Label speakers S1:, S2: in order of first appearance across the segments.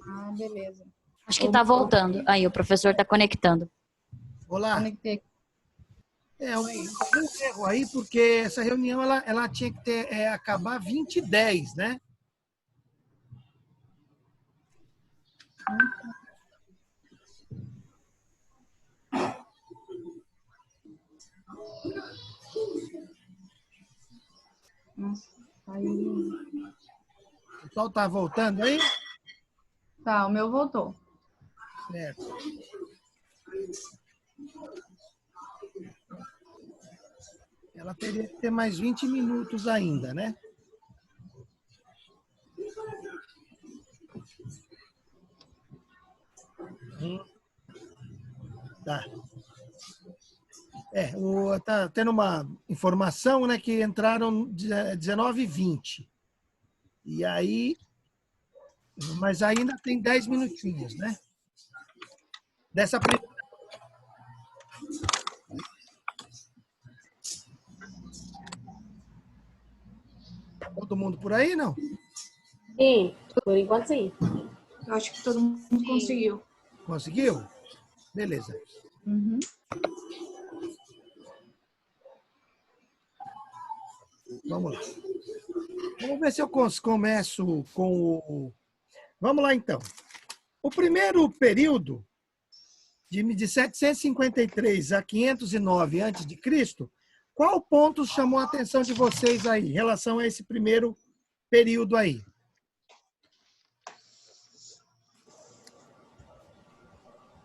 S1: Ah, beleza.
S2: Acho que está voltando. Aí, o professor está conectando.
S3: Olá.
S1: Conectei.
S3: Um erro aí, porque essa reunião ela tinha que acabar 20h10, né?
S1: Nossa, aí...
S3: O pessoal tá voltando aí?
S1: Tá, o meu voltou.
S3: Certo. Ela teria que ter mais 20 minutos ainda, né? Tá. Tá tendo uma informação, né, que entraram 19h20. E aí, mas ainda tem 10 minutinhos, né? Dessa primeira. Todo mundo por aí, não?
S4: Sim, por enquanto sim.
S1: Eu acho que todo mundo conseguiu.
S3: Conseguiu? Beleza.
S1: Uhum.
S3: Vamos lá. Vamos ver se eu começo com o... Vamos lá, então. O primeiro período, de 753 a 509 a.C., qual ponto chamou a atenção de vocês aí, em relação a esse primeiro período aí?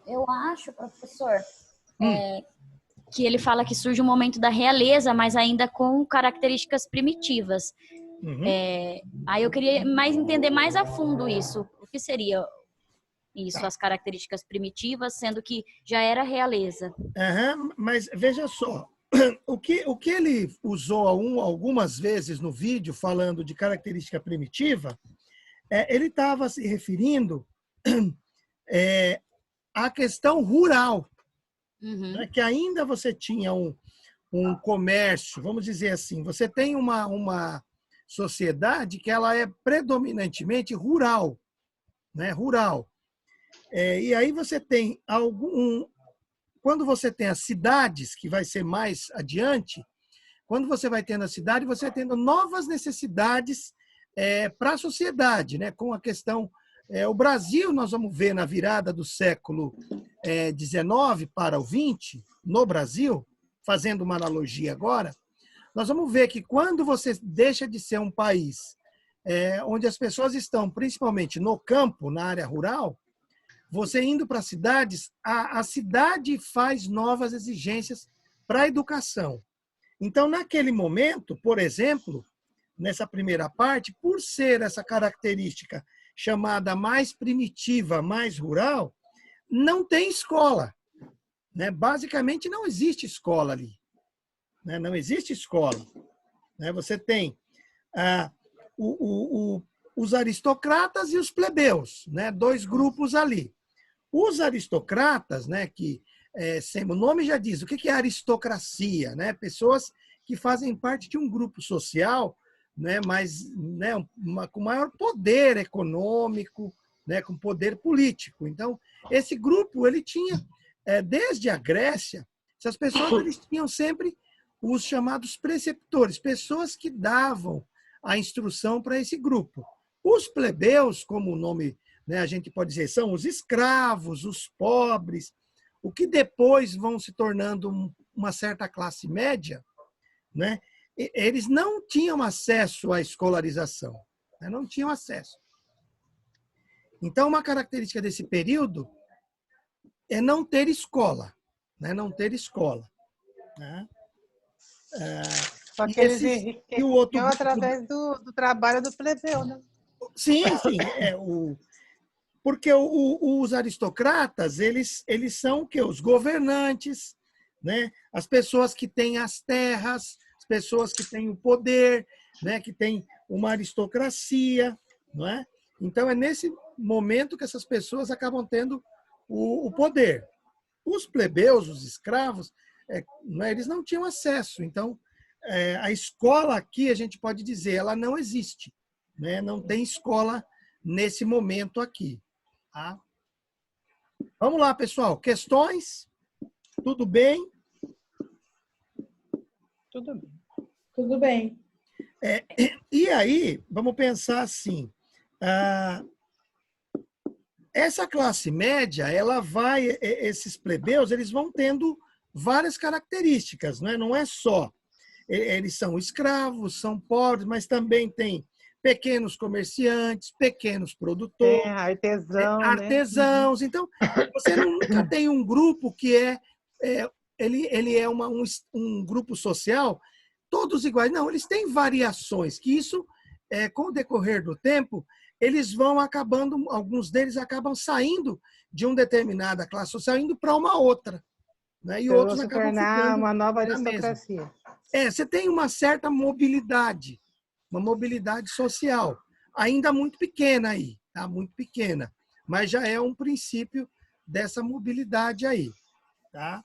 S2: Eu acho, professor, que ele fala que surge um momento da realeza, mas ainda com características primitivas.
S3: Uhum.
S2: Aí eu queria entender mais a fundo isso. O que seria isso,
S3: Tá.
S2: as características primitivas, sendo que já era realeza?
S3: Mas veja só, o que ele usou algumas vezes no vídeo, falando de característica primitiva, ele estava se referindo à questão rural, né, que ainda você tinha um comércio, vamos dizer assim, você tem uma sociedade que ela é predominantemente rural, né, rural. E aí você tem quando você tem as cidades, que vai ser mais adiante, quando você vai tendo a cidade, você vai tendo novas necessidades para a sociedade, né? Com a questão... o Brasil, nós vamos ver na virada do século XIX para o XX, no Brasil, fazendo uma analogia agora, nós vamos ver que quando você deixa de ser um país onde as pessoas estão principalmente no campo, na área rural, você indo para as cidades, a cidade faz novas exigências para a educação. Então, naquele momento, por exemplo, nessa primeira parte, por ser essa característica chamada mais primitiva, mais rural, não tem escola, né? Basicamente, não existe escola ali, né? Não existe escola, né? Você tem os aristocratas e os plebeus, né? Dois grupos ali. Os aristocratas, né, que o nome já diz, o que é aristocracia? Né? Pessoas que fazem parte de um grupo social, né, com maior poder econômico, né, com poder político. Então, esse grupo ele tinha, desde a Grécia, essas pessoas eles tinham sempre os chamados preceptores, pessoas que davam a instrução para esse grupo. Os plebeus, como o nome, né, a gente pode dizer, são os escravos, os pobres, o que depois vão se tornando uma certa classe média, né? Eles não tinham acesso à escolarização, né? Não tinham acesso. Então, uma característica desse período é não ter escola, né? Não ter escola, né?
S5: Só que eles enriqueciam através do trabalho do plebeu, né?
S3: Sim. Porque os aristocratas, eles são o quê? Os governantes, né? As pessoas que têm as terras, as pessoas que têm o poder, né? Que têm uma aristocracia, não é? Então, é nesse momento que essas pessoas acabam tendo o poder. Os plebeus, os escravos, eles não tinham acesso. Então, a escola aqui, a gente pode dizer, ela não existe, né? Não tem escola nesse momento aqui. Tá? Vamos lá, pessoal. Questões? Tudo bem?
S5: Tudo bem.
S1: Tudo bem.
S3: E aí, vamos pensar assim. Essa classe média, esses plebeus, eles vão tendo várias características, né? Não é só. Eles são escravos, são pobres, mas também tem pequenos comerciantes, pequenos produtores, artesãos.
S5: Né?
S3: Então, você nunca tem um grupo que ele é um grupo social, todos iguais. Não, eles têm variações, que isso, com o decorrer do tempo, eles vão acabando, alguns deles acabam saindo de uma determinada classe social, indo para uma outra. Né? E outros
S5: Se
S3: acabam
S5: tornar
S3: ficando
S5: uma nova
S3: na mesma.
S5: aristocracia.
S3: Você tem uma certa mobilidade, uma mobilidade social, ainda muito pequena aí, tá? Muito pequena, mas já é um princípio dessa mobilidade aí, tá?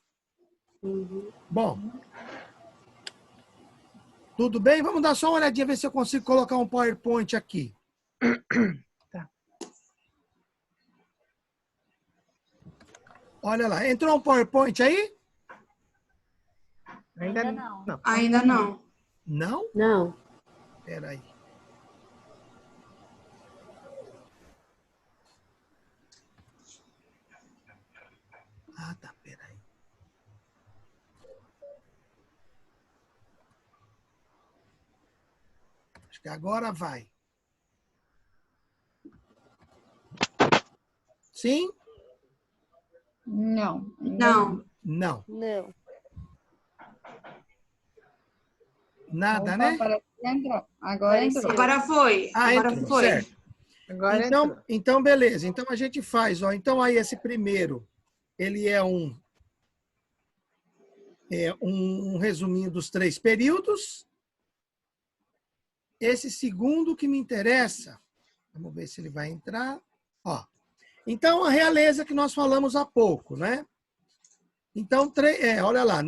S3: Bom, tudo bem? Vamos dar só uma olhadinha, ver se eu consigo colocar um PowerPoint aqui.
S5: Tá.
S3: Olha lá, entrou um PowerPoint aí?
S5: Ainda não.
S1: Ainda não.
S3: Não?
S4: Não.
S3: Espera aí. Ah, tá, peraí. Acho que agora vai. Sim?
S1: Não.
S3: Não.
S4: Não.
S3: Nada,
S1: Opa,
S3: né?
S1: parece que entrou. Agora entrou.
S6: Agora foi. Agora
S3: Entrou,
S6: foi.
S3: certo.
S5: Agora entrou.
S3: Então, beleza. Então, a gente faz. Ó. Então, aí, esse primeiro, ele é um resuminho dos 3 períodos. Esse segundo que me interessa, vamos ver se ele vai entrar. Ó. Então, a realeza que nós falamos há pouco, né? Então, olha lá,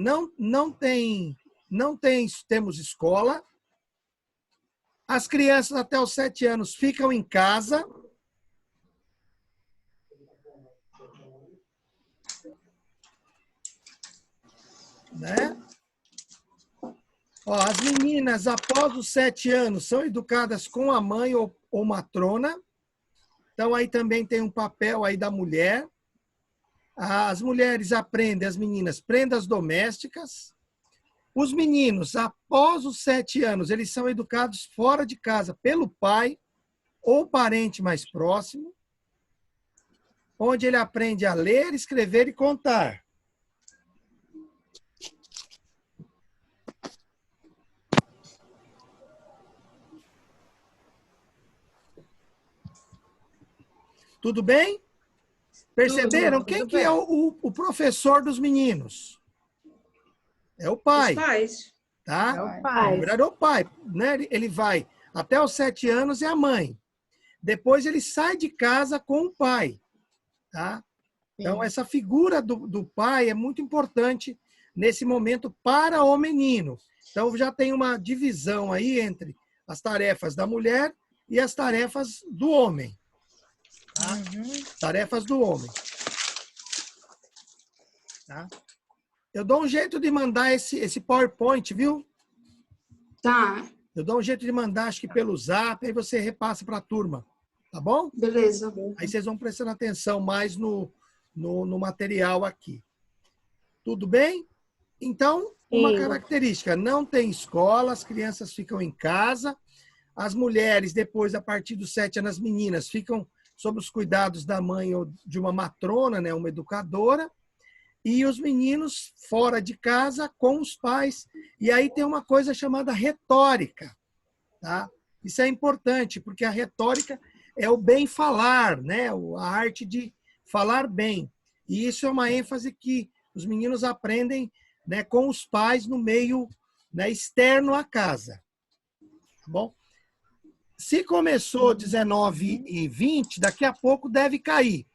S3: temos escola. As crianças até os 7 anos ficam em casa. Né? Ó, as meninas, após os 7 anos, são educadas com a mãe ou matrona. Então, aí também tem um papel aí da mulher. As mulheres aprendem, as meninas, prendas domésticas. Os meninos, após os 7 anos, eles são educados fora de casa pelo pai ou parente mais próximo, onde ele aprende a ler, escrever e contar. Tudo bem? Perceberam? Quem que é o professor dos meninos? É o pai.
S6: Os pais.
S3: Tá?
S5: É o pai.
S3: Na verdade, é o pai. Né? Ele vai até os 7 anos, é a mãe. Depois ele sai de casa com o pai. Tá? Então, essa figura do pai é muito importante nesse momento para o menino. Então, já tem uma divisão aí entre as tarefas da mulher e as tarefas do homem. Tá? Tarefas do homem. Tá? Eu dou um jeito de mandar esse PowerPoint, viu?
S6: Tá.
S3: Eu dou um jeito de mandar, acho que pelo Zap, aí você repassa para a turma. Tá bom?
S6: Beleza.
S3: Aí vocês vão prestando atenção mais no material aqui. Tudo bem? Então, uma característica, não tem escola, as crianças ficam em casa, as mulheres, depois, a partir dos 7 anos, as meninas ficam sob os cuidados da mãe ou de uma matrona, né, uma educadora, e os meninos fora de casa com os pais. E aí tem uma coisa chamada retórica. Tá? Isso é importante, porque a retórica é o bem falar, né? A arte de falar bem. E isso é uma ênfase que os meninos aprendem, né, com os pais no meio, né, externo à casa. Tá bom? Se começou 19 e 20, daqui a pouco deve cair.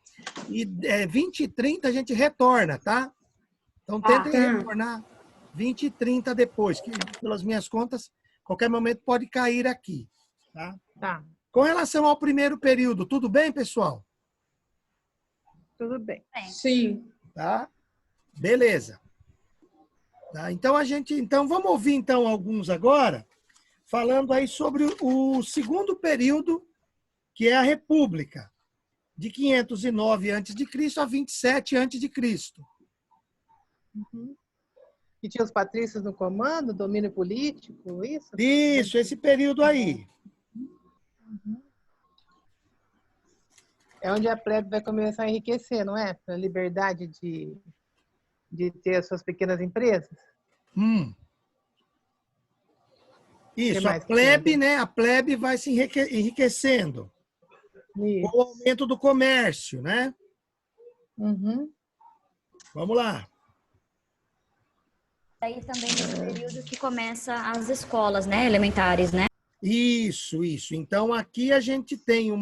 S3: E 20 e 30 a gente retorna, tá? Então tentem retornar 20 e 30 depois, que pelas minhas contas, qualquer momento pode cair aqui. Tá?
S5: Tá.
S3: Com relação ao primeiro período, tudo bem, pessoal?
S5: Tudo bem.
S1: Sim.
S3: Tá? Beleza. Tá? Então vamos ouvir então alguns agora, falando aí sobre o segundo período, que é a República, de 509 a.C. a 27 a.C.
S5: E tinha os patrícios no comando, domínio político, isso?
S3: Isso, esse período aí.
S5: É onde a plebe vai começar a enriquecer, não é? A liberdade de ter as suas pequenas empresas.
S3: Isso, a plebe, né? A plebe vai se enriquecendo.
S5: Isso.
S3: Com o aumento do comércio, né?
S5: Uhum.
S3: Vamos lá.
S2: Aí também nesse período que começa as escolas, né, elementares, né?
S3: Isso. Então, aqui a gente tem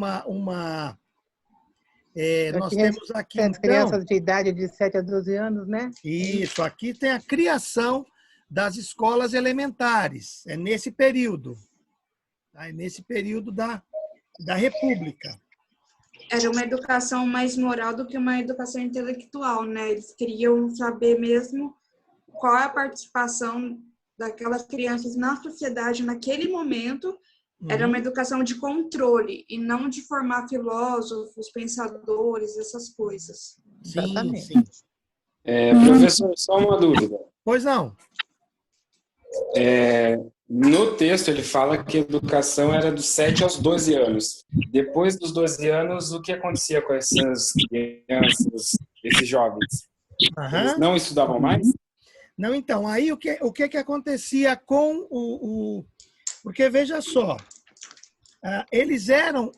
S3: nós temos aqui,
S5: As
S3: então...
S5: crianças de idade de 7 a 12 anos, né?
S3: Isso, aqui tem a criação das escolas elementares. É nesse período. Tá? É nesse período da República.
S6: Era uma educação mais moral do que uma educação intelectual, né? Eles queriam saber mesmo qual é a participação daquelas crianças na sociedade naquele momento. Era uma educação de controle e não de formar filósofos, pensadores, essas coisas.
S3: Sim.
S7: Professor, só uma dúvida.
S3: Pois não.
S7: No texto ele fala que a educação era dos 7 aos 12 anos. Depois dos 12 anos, o que acontecia com essas crianças, esses jovens? Eles não estudavam mais?
S3: Não, então, aí o que acontecia com Porque, veja só, eles eram...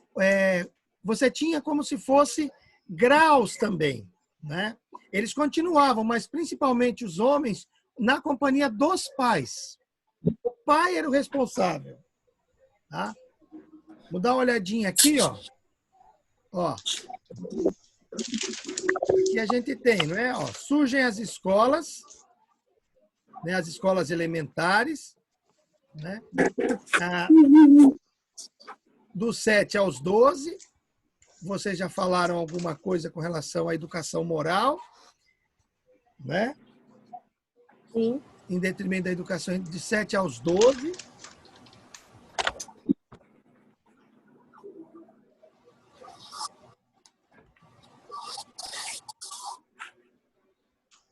S3: você tinha como se fosse graus também, né? Eles continuavam, mas principalmente os homens, na companhia dos pais. O pai era o responsável. Tá? Vou dar uma olhadinha aqui, ó. Aqui a gente tem, não é? Ó, surgem as escolas, né? As escolas elementares, né? Dos 7 aos 12. Vocês já falaram alguma coisa com relação à educação moral, né?
S4: Sim.
S3: Em detrimento da educação de 7 aos 12.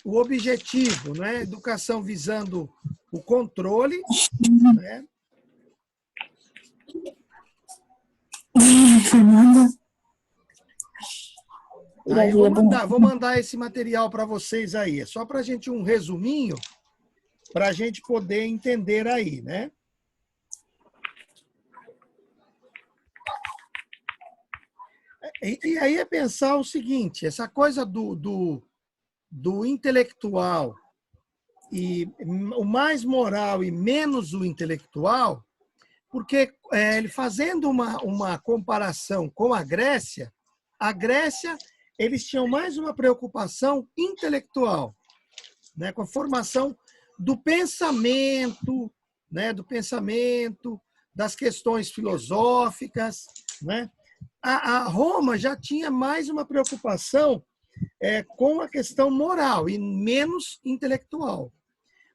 S3: O objetivo, né? Educação visando o controle, né? Aí vou mandar esse material para vocês aí. É só para a gente um resuminho, para a gente poder entender aí, né? E aí é pensar o seguinte, essa coisa do intelectual e o mais moral e menos o intelectual, porque ele fazendo uma comparação com a Grécia, eles tinham mais uma preocupação intelectual, né, com a formação do pensamento, né, das questões filosóficas, né? A Roma já tinha mais uma preocupação com a questão moral e menos intelectual,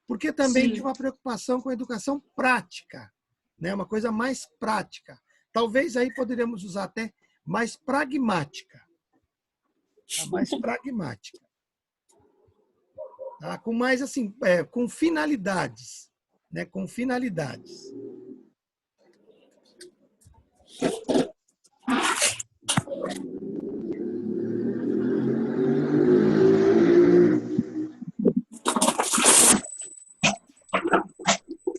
S3: porque também tinha uma preocupação com a educação prática, né? Uma coisa mais prática. Talvez aí poderíamos usar até mais pragmática. Mais pragmática. Tá? Com mais assim, com finalidades, né? Com finalidades.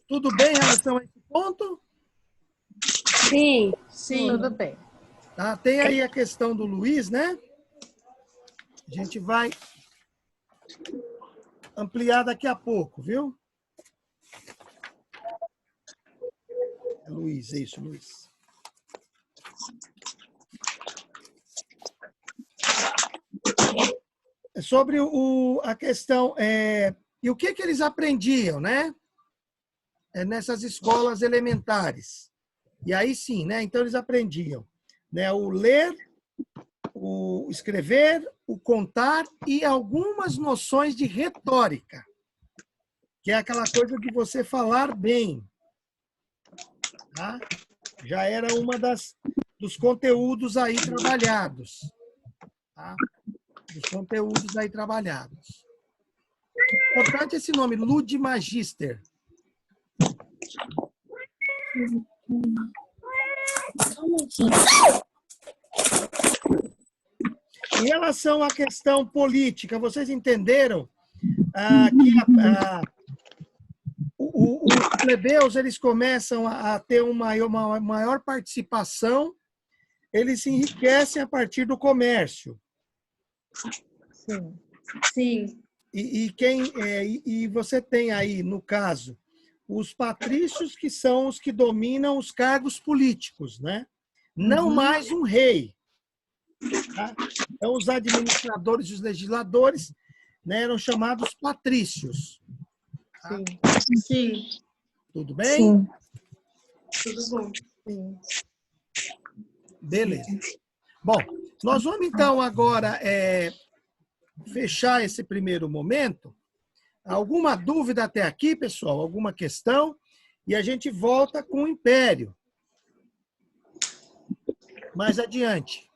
S3: Tudo bem em relação a esse ponto?
S4: Sim.
S5: Tudo bem.
S3: Tá? Tem aí a questão do Luiz, né? A gente vai ampliar daqui a pouco, viu? É Luiz, é isso, Luiz. Sobre a questão... e o que eles aprendiam, né? Nessas escolas elementares. E aí sim, né? Então eles aprendiam, né? O ler, o escrever, o contar e algumas noções de retórica, que é aquela coisa de você falar bem. Tá? Já era uma dos conteúdos aí trabalhados. Tá? Dos conteúdos aí trabalhados. Importante esse nome, Lud Magister. Em relação à questão política, vocês entenderam que os plebeus eles começam a ter uma maior participação, eles se enriquecem a partir do comércio.
S5: Sim.
S1: Sim.
S3: E você tem aí, no caso, os patrícios, que são os que dominam os cargos políticos, né? Não mais um rei. Tá? Então, os administradores e os legisladores, né, eram chamados patrícios. Tá?
S5: Sim.
S6: Sim.
S3: Tudo bem?
S4: Sim.
S6: Tudo bom.
S5: Sim.
S3: Beleza. Bom, nós vamos então agora fechar esse primeiro momento. Alguma dúvida até aqui, pessoal? Alguma questão? E a gente volta com o Império. Mais adiante.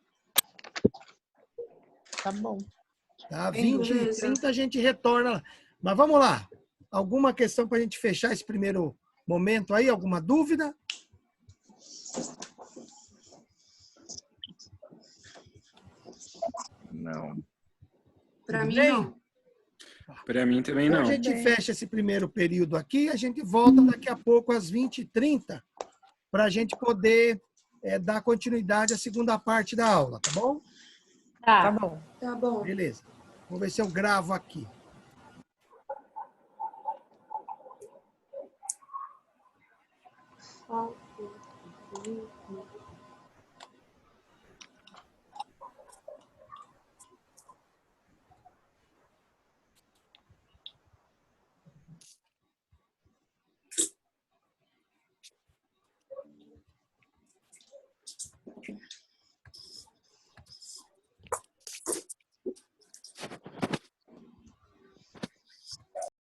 S5: Tá bom.
S3: Tá? 20 e 30 a gente retorna lá. Mas vamos lá. Alguma questão para a gente fechar esse primeiro momento aí? Alguma dúvida?
S7: Não.
S6: Para
S3: Tudo
S6: mim,
S3: bem?
S6: não.
S7: Para mim também
S3: Então,
S7: não.
S3: a gente fecha esse primeiro período aqui, a gente volta daqui a pouco às 20h30 para a gente poder dar continuidade à segunda parte da aula, tá bom?
S5: Tá bom.
S6: Tá bom.
S3: Beleza. Vou ver se eu gravo aqui.
S4: Só